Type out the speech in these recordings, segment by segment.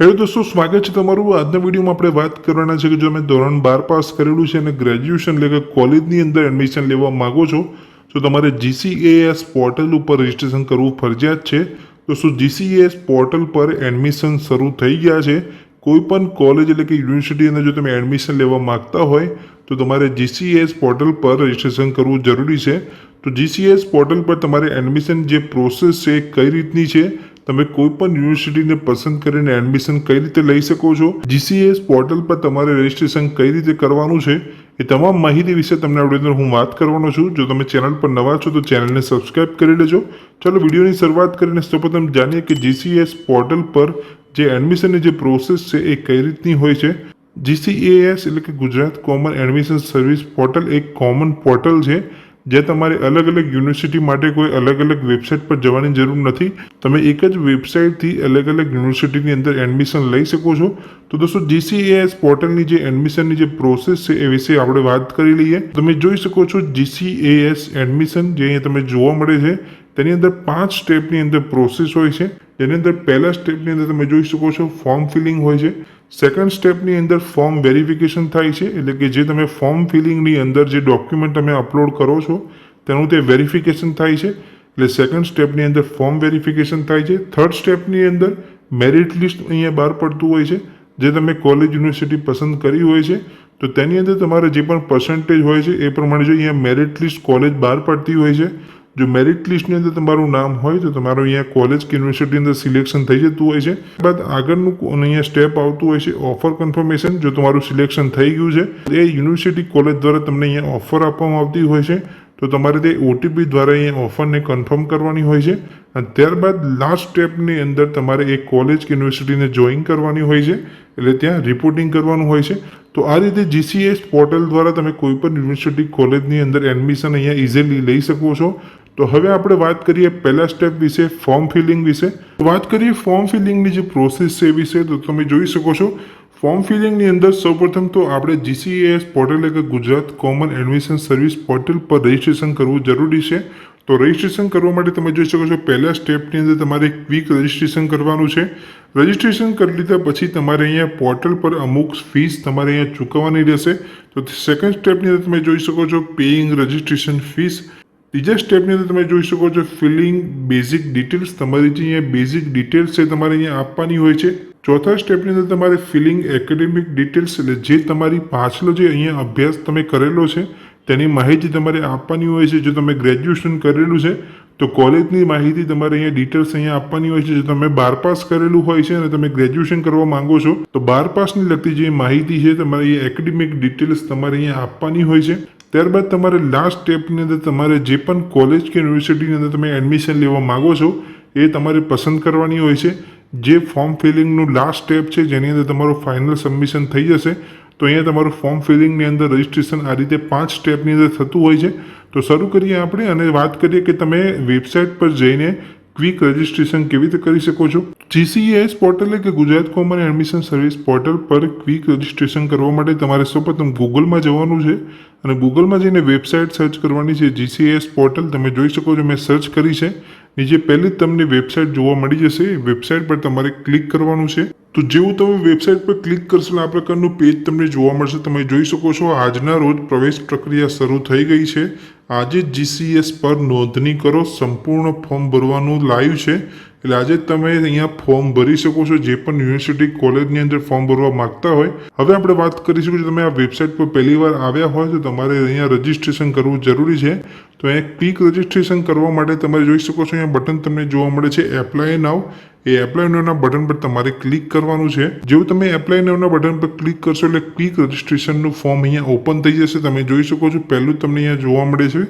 Hello દોસ્તો, સ્વાગત છે તમારું। આજના વિડીયોમાં આપણે વાત કરવાના છે કે જો તમે ધોરણ 12 પાસ કરેલું છે અને ગ્રેજ્યુએશન એટલે કે કોલેજની અંદર એડમિશન લેવા માગો છો તો તમારે GCAS પોર્ટલ ઉપર રજીસ્ટ્રેશન કરવું ફરજિયાત છે। તો શું GCAS પોર્ટલ પર એડમિશન શરૂ થઈ ગયા છે? કોઈ પણ કોલેજ એટલે કે યુનિવર્સિટી અંદર જો તમે એડમિશન લેવા માગતા હોય તો તમારે GCAS પોર્ટલ પર રજીસ્ટ્રેશન કરવું જરૂરી છે। તો GCAS પોર્ટલ પર તમારે એડમિશન જે પ્રોસેસ છે કઈ રીતની છે, તમે કોઈ પણ યુનિવર્સિટીને પસંદ કરીને એડમિશન કઈ રીતે લઈ શકો છો, GCAS પોર્ટલ પર તમારે રજીસ્ટ્રેશન કઈ રીતે કરવાનું છે, એ તમામ માહિતી વિશે તમને આ વિડીયોની અંદર હું વાત કરવાનો છું। જો તમે ચેનલ પર નવા છો તો ચેનલને સબસ્ક્રાઇબ કરી લેજો। ચાલો વિડીયોની શરૂઆત કરીને સૌપ્રથમ જાણીએ કે GCAS પોર્ટલ પર જે એડમિશનની જે પ્રોસેસ છે એ કઈ રીતની હોય છે। GCAS એટલે કે Gujarat common admission service portal એક કોમન પોર્ટલ છે જે તમારે અલગ અલગ યુનિવર્સિટી માટે કોઈ અલગ અલગ વેબસાઇટ પર જવાની જરૂર નથી। તમે એક જ વેબસાઇટથી અલગ અલગ યુનિવર્સિટીની અંદર એડમિશન લઈ શકો છો। તો દોસ્તો, GCAS પોર્ટલની જે એડમિશનની જે પ્રોસેસ છે એ વિશે આપણે વાત કરી લઈએ। તમે જોઈ શકો છો GCAS એડમિશન જે અહીંયા તમે જોવા મળે છે તેની અંદર 5 સ્ટેપની અંદર પ્રોસેસ હોય છે। જેની અંદર પહેલા સ્ટેપની અંદર તમે જોઈ શકો છો ફોર્મ ફિલિંગ હોય છે। સેકન્ડ સ્ટેપની અંદર ફોર્મ વેરિફિકેશન થાય છે, એટલે કે જે તમે ફોર્મ ફિલિંગની અંદર જે ડોક્યુમેન્ટ તમે અપલોડ કરો છો તેનું તે વેરિફિકેશન થાય છે, એટલે સેકન્ડ સ્ટેપની અંદર ફોર્મ વેરિફિકેશન થાય છે। થર્ડ સ્ટેપની અંદર મેરિટ લિસ્ટ અહીંયા બહાર પડતું હોય છે, જે તમે કોલેજ યુનિવર્સિટી પસંદ કરી હોય છે તો તેની અંદર તમારે જે પણ પર્સન્ટેજ હોય છે એ પ્રમાણે જો અહીંયા મેરિટ લિસ્ટ કોલેજ બહાર પડતી હોય છે। જો મેરિટ લિસ્ટની અંદર તમારું નામ હોય તો તમારું અહીંયા કોલેજ કે યુનિવર્સિટી અંદર સિલેક્શન થઈ જતું હોય છે। બાદ આગળનું અહીંયા સ્ટેપ આવતું હોય છે ઓફર કન્ફર્મેશન। જો તમારું સિલેક્શન થઈ ગયું છે એ યુનિવર્સિટી કોલેજ દ્વારા તમને અહીંયા ઓફર આપવામાં આવતી હોય છે તો તમારે તે OTP દ્વારા અહીંયા ઓફરને કન્ફર્મ કરવાની હોય છે અને ત્યારબાદ લાસ્ટ સ્ટેપની અંદર તમારે એ કોલેજ કે યુનિવર્સિટીને જોઈન કરવાની હોય છે, એટલે ત્યાં રિપોર્ટિંગ કરવાનું હોય છે। તો આ રીતે GCAS પોર્ટલ દ્વારા તમે કોઈ પણ યુનિવર્સિટી કોલેજની અંદર એડમિશન અહીંયા ઇઝીલી લઈ શકો છો। તો હવે આપણે વાત કરીએ પહેલા સ્ટેપ વિશે, ફોર્મ ફિલિંગ વિશે। વાત કરીએ ફોર્મ ફિલિંગની જે પ્રોસેસ છે એ વિશે, તો તમે જોઈ શકો છો ફોર્મ ફિલિંગની અંદર સૌપ્રથમ તો આપણે GCAS પોર્ટલ એટલે કે Gujarat common admission service portal પર રજીસ્ટ્રેશન કરવું જરૂરી છે। તો રજીસ્ટ્રેશન કરવા માટે તમે જોઈ શકો છો પહેલા સ્ટેપની અંદર તમારે ક્વિક રજીસ્ટ્રેશન કરવાનું છે। રજીસ્ટ્રેશન કરી લીધા પછી તમારે અહીંયા પોર્ટલ પર અમુક ફીસ તમારે અહીંયા ચૂકવવાની રહેશે। તો સેકન્ડ સ્ટેપની અંદર તમે જોઈ શકો છો પેઇંગ રજીસ્ટ્રેશન ફીસ। ત્રીજા સ્ટેપની અંદર તમે જોઈ શકો છો ફિલિંગ બેઝિક ડિટેલ્સ, તમારી જે અહીંયા બેઝિક ડિટેલ્સ છે તમારે અહીંયા આપવાની હોય છે। ચોથા સ્ટેપની અંદર તમારે ફિલિંગ એકેડેમિક ડિટેલ્સ, એટલે જે તમારી પાછલો જે અહીંયા અભ્યાસ તમે કરેલો છે તેની માહિતી તમારે આપવાની હોય છે। જો તમે ગ્રેજ્યુએશન કરેલું છે તો કોલેજની માહિતી તમારે અહીંયા ડિટેલ્સ અહીંયા આપવાની હોય છે। જો તમે 12 પાસ કરેલું હોય છે અને તમે ગ્રેજ્યુએશન કરવા માંગો છો તો 12 પાસની લગતી જે માહિતી છે તમારી એકેડેમિક ડિટેલ્સ તમારે અહીંયા આપવાની હોય છે। ત્યારબાદ તમારે લાસ્ટ સ્ટેપની અંદર તમારે જે પણ કોલેજ કે યુનિવર્સિટીની અંદર તમે એડમિશન લેવા માગો છો એ તમારે પસંદ કરવાની હોય છે। જે ફોર્મ ફિલિંગનું લાસ્ટ સ્ટેપ છે જેની અંદર તમારું ફાઇનલ સબમિશન થઈ જશે તો અહીંયા તમારું ફોર્મ ફિલિંગની અંદર રજિસ્ટ્રેશન આ રીતે 5 સ્ટેપની અંદર થતું હોય છે। તો શરૂ કરીએ આપણે અને વાત કરીએ કે તમે વેબસાઇટ પર જઈને ક્વિક રજિસ્ટ્રેશન કેવી રીતે કરી શકો છો। GCAS પોર્ટલ કે Gujarat common admission service portal પર ક્વિક રજિસ્ટ્રેશન કરવા માટે તમારે સૌપ્રથમ ગૂગલમાં જવાનું છે અને ગૂગલમાં જઈને વેબસાઇટ સર્ચ કરવાની છે GCAS પોર્ટલ। તમે જોઈ શકો છો મેં સર્ચ કરી છે, નીચે પહેલી જ તમને વેબસાઇટ જોવા મળી જશે, વેબસાઇટ પર તમારે ક્લિક કરવાનું છે। તો જેવું તમે વેબસાઇટ પર ક્લિક કરશો આ પ્રકારનું પેજ તમને જોવા મળશે। તમે જોઈ શકો છો આજના રોજ પ્રવેશ પ્રક્રિયા શરૂ થઈ ગઈ છે। આજે GCAS પર નોંધણી કરો, સંપૂર્ણ ફોર્મ ભરવાનું લાઈવ છે, એટલે આજે તમે અહીંયા ફોર્મ ભરી શકો છો જે પણ યુનિવર્સિટી કોલેજની અંદર ફોર્મ ભરવા માંગતા હોય। હવે આપણે વાત કરીશું કે તમે આ વેબસાઇટ પર પહેલી વાર આવ્યા હોય તો તમારે અહીંયા રજીસ્ટ્રેશન કરવું જરૂરી છે। તો અહીંયા ક્વિક રજીસ્ટ્રેશન કરવા માટે તમે જોઈ શકો છો અહીંયા બટન તમને જોવા મળે છે એપ્લાય નાઉ। એ એપ્લાય નાઉના બટન પર તમારે ક્લિક કરવાનું છે। જેવું તમે એપ્લાય નાઉના બટન પર ક્લિક કરશો એટલે ક્વિક રજીસ્ટ્રેશનનું ફોર્મ અહીંયા ઓપન થઈ જશે। તમે જોઈ શકો છો પહેલું તમને અહીંયા જોવા મળે છે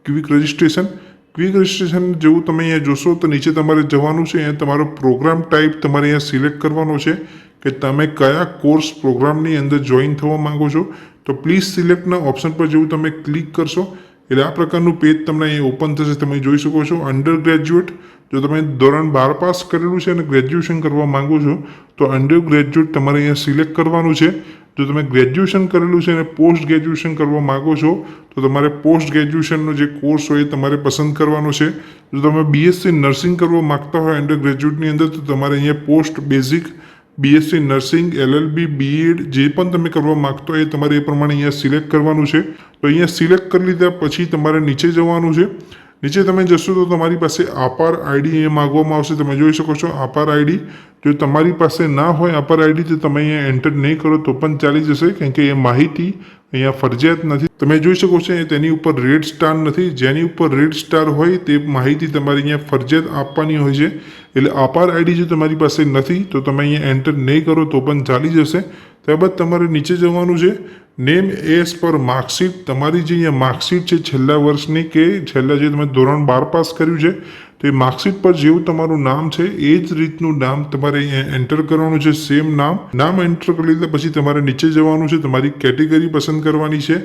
ક્વિક રજીસ્ટ્રેશન। ક્વિક રજીસ્ટ્રેશન જેવું તમે અહીંયા જોશો તો નીચે તમારે જવાનું છે, અહીંયા તમારો પ્રોગ્રામ ટાઈપ તમારે અહીંયા સિલેક્ટ કરવાનો છે કે તમે કયા કોર્સ પ્રોગ્રામની અંદર જોઈન થવા માંગો છો। તો પ્લીઝ સિલેક્ટના ઓપ્શન પર જેવું તમે ક્લિક કરશો એટલે આ પ્રકારનું પેજ તમને અહીંયા ઓપન થશે। તમે જોઈ શકો છો અંડર ગ્રેજ્યુએટ, જો તમે ધોરણ 12 પાસ કરેલું છે અને ગ્રેજ્યુએશન કરવા માંગો છો તો અંડર ગ્રેજ્યુએટ તમારે અહીંયા સિલેક્ટ કરવાનું છે। જો તમે ગ્રેજ્યુએશન કરેલું છે અને પોસ્ટ ગ્રેજ્યુએશન કરવા માંગો છો તો તમારે પોસ્ટ ગ્રેજ્યુએશનનો જે કોર્સ હોય એ તમારે પસંદ કરવાનો છે। જો તમે BSc નર્સિંગ કરવા માંગતા હોય અંડર ગ્રેજ્યુએટની અંદર તો તમારે અહીંયા post basic BSc nursing, LLB, BEd જે પણ તમે કરવા માગતો હોય એ તમારે એ પ્રમાણે અહીંયા સિલેક્ટ કરવાનું છે. તો અહીંયા સિલેક્ટ કરી લીધા પછી તમારે નીચે જવાનું છે. નીચે તમે જશો તો તમારી પાસે આપાર આઈડી અહીંયા માગવામાં આવશે. તમે જોઈ શકો છો આપાર આઈડી. જો તમારી પાસે ના હોય આપાર આઈડી તો તમે અહીંયા એન્ટર નહીં કરો તો પણ ચાલી જશે, કારણ કે એ માહિતી અહીંયા ફરજિયાત નથી. તમે જોઈ શકો છો તેની ઉપર રેડ સ્ટાર નથી. જેની ઉપર રેડ સ્ટાર હોય તે માહિતી તમારે અહીંયા ફરજિયાત આપવાની હોય છે. એટલે આપાર આઈડી જો તમારી પાસે નથી તો તમે અહીંયા એન્ટર નહીં કરો તો પણ ચાલી જશે. ત્યારબાદ તમારે નીચે જવાનું છે. નેમ એઝ પર માર્કશીટ, તમારી જે અહીંયા માર્કશીટ છે છેલ્લા વર્ષની કે છેલ્લા જે તમે ધોરણ 12 પાસ કર્યું છે તો એ માર્કશીટ પર જેવું તમારું નામ છે એ જ રીતનું નામ તમારે અહીંયા એન્ટર કરવાનું છે. સેમ નામ એન્ટર કરી લીધા પછી તમારે નીચે જવાનું છે. તમારી કેટેગરી પસંદ કરવાની છે.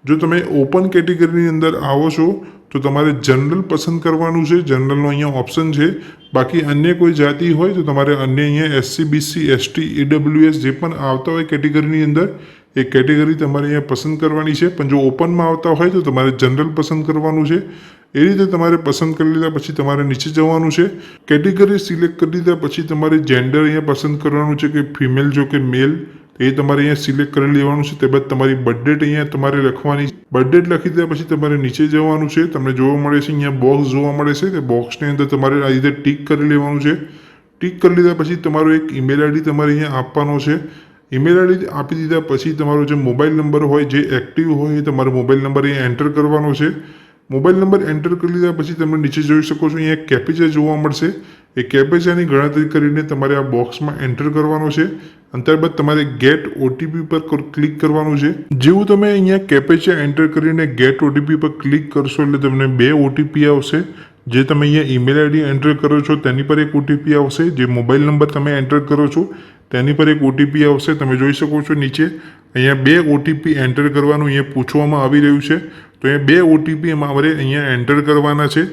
જો તમે ઓપન કેટેગરીની અંદર આવો છો તો તમારે જનરલ પસંદ કરવાનું છે. જનરલનો અહીંયા ઓપ્શન છે. બાકી અન્ય કોઈ જાતિ હોય તો તમારે અન્ય અહીંયા SC, BC, ST, EWS જે પણ આવતા હોય કેટેગરીની અંદર એ કેટેગરી તમારે અહીંયા પસંદ કરવાની છે. પણ જો ઓપનમાં આવતા હોય તો તમારે જનરલ પસંદ કરવાનું છે. એ રીતે તમારે પસંદ કરી લીધા પછી તમારે નીચે જવાનું છે. કેટેગરી સિલેક્ટ કરી લીધા પછી તમારે જેન્ડર અહીંયા પસંદ કરવાનું છે કે ફિમેલ જો કે મેલ એ તમારે અહીંયા સિલેક્ટ કરી લેવાનું છે. ત્યારબાદ તમારી બર્થડેટ અહીંયા તમારે લખવાની. બર્થડેટ લખી દીધા પછી તમારે નીચે જવાનું છે. તમને જોવા મળે છે અહીંયા બોક્સ જોવા મળે છે. તે બોક્સની અંદર તમારે આ રીતે ટીક કરી લેવાનું છે. ટીક કરી લીધા પછી તમારો એક ઈમેલ આઈડી તમારે અહીંયા આપવાનો છે. ઈમેલ આઈડી આપી દીધા પછી તમારો જે મોબાઈલ નંબર હોય જે એક્ટિવ હોય એ તમારો મોબાઈલ નંબર અહીંયા એન્ટર કરવાનો છે. મોબાઈલ નંબર એન્ટર કરી લીધા પછી તમે નીચે જોઈ શકો છો અહીંયા કેપ્ચા જોવા મળશે. એ કેપ્ચાની ગણતરી કરીને તમારે આ બોક્સમાં એન્ટર કરવાનો છે. અને ત્યારબાદ તમારે ગેટ OTP પર ક્લિક કરવાનું છે. જેવું તમે અહીંયા કેપ્ચા એન્ટર કરીને ગેટ OTP પર ક્લિક કરશો એટલે તમને 2 OTP આવશે. જે તમે અહીંયા ઈમેલ આઈડી એન્ટર કરો છો તેની પર એક OTP આવશે. જે મોબાઈલ નંબર તમે એન્ટર કરો છો તેની પર એક OTP આવશે. તમે જોઈ શકો છો નીચે અહીંયા 2 OTP એન્ટર કરવાનું અહીંયા પૂછવામાં આવી રહ્યું છે. તો એ 2 OTP અમારે અહીંયા એન્ટર કરવાના છે.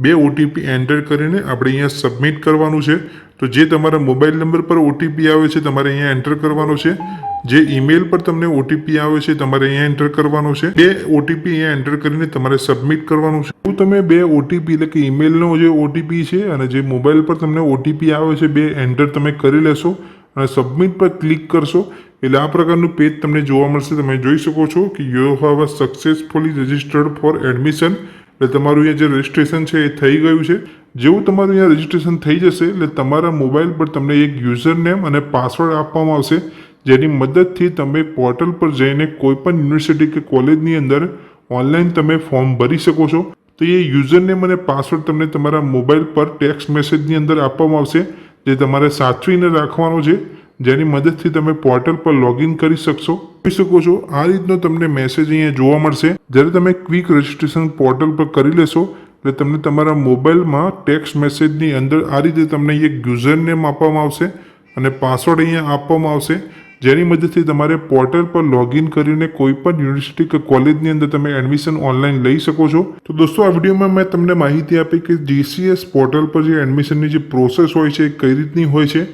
2 OTP એન્ટર કરીને આપણે અહીંયા સબમિટ કરવાનું છે. તો જે તમારા મોબાઈલ નંબર પર OTP આવે છે તમારે અહીંયા એન્ટર કરવાનો છે. જે ઈમેલ પર તમને OTP આવે છે તમારે અહીંયા એન્ટર કરવાનો છે. 2 OTP અહીંયા એન્ટર કરીને તમારે સબમિટ કરવાનું છે. જો તમે 2 OTP એટલે કે ઈમેલનો જે OTP છે અને જે મોબાઈલ પર તમને OTP આવે છે 2 એન્ટર તમે કરી લેશો અને સબમિટ પર ક્લિક કરશો એટલે આ પ્રકારનું પેજ તમને જોવા મળશે. તમે જોઈ શકો છો કે you have successfully registered four admission. એટલે તમારું અહીંયા જે રજિસ્ટ્રેશન છે એ થઈ ગયું છે. જેવું તમારું અહીંયા રજિસ્ટ્રેશન થઈ જશે એટલે તમારા મોબાઈલ પર તમને એક યુઝર નેમ અને પાસવર્ડ આપવામાં આવશે. જેની મદદથી તમે પોર્ટલ પર જઈને કોઈ પણ યુનિવર્સિટી કે કોલેજની અંદર ઓનલાઈન તમે ફોર્મ ભરી શકો છો. તો એ યુઝર નેમ અને પાસવર્ડ તમને તમારા મોબાઈલ પર ટેક્સ્ટ મેસેજની અંદર આપવામાં આવશે. જે તમારે સાચવીને રાખવાનો છે. જેની મદદથી તમે પોર્ટલ પર લોગિન કરી શકશો. જોઈ શકો છો આ રીતનો તમને મેસેજ અહીંયા જોવા મળશે. જ્યારે તમે ક્વિક રજિસ્ટ્રેશન પોર્ટલ પર કરી લેશો એટલે તમને તમારા મોબાઈલમાં ટેક્સ્ટ મેસેજની અંદર આ રીતે તમને એક યુઝર નેમ આપવામાં આવશે અને પાસવર્ડ અહીંયા આપવામાં આવશે. જેની મદદથી તમારે પોર્ટલ પર લોગિન કરીને કોઈ પણ યુનિવર્સિટી કે કોલેજની અંદર તમે એડમિશન ઓનલાઈન લઈ શકો છો. તો દોસ્તો આ વિડીયોમાં મેં તમને માહિતી આપી કે GCS પોર્ટલ પર જે એડમિશનની જે પ્રોસેસ હોય છે એ કઈ રીતની હોય છે.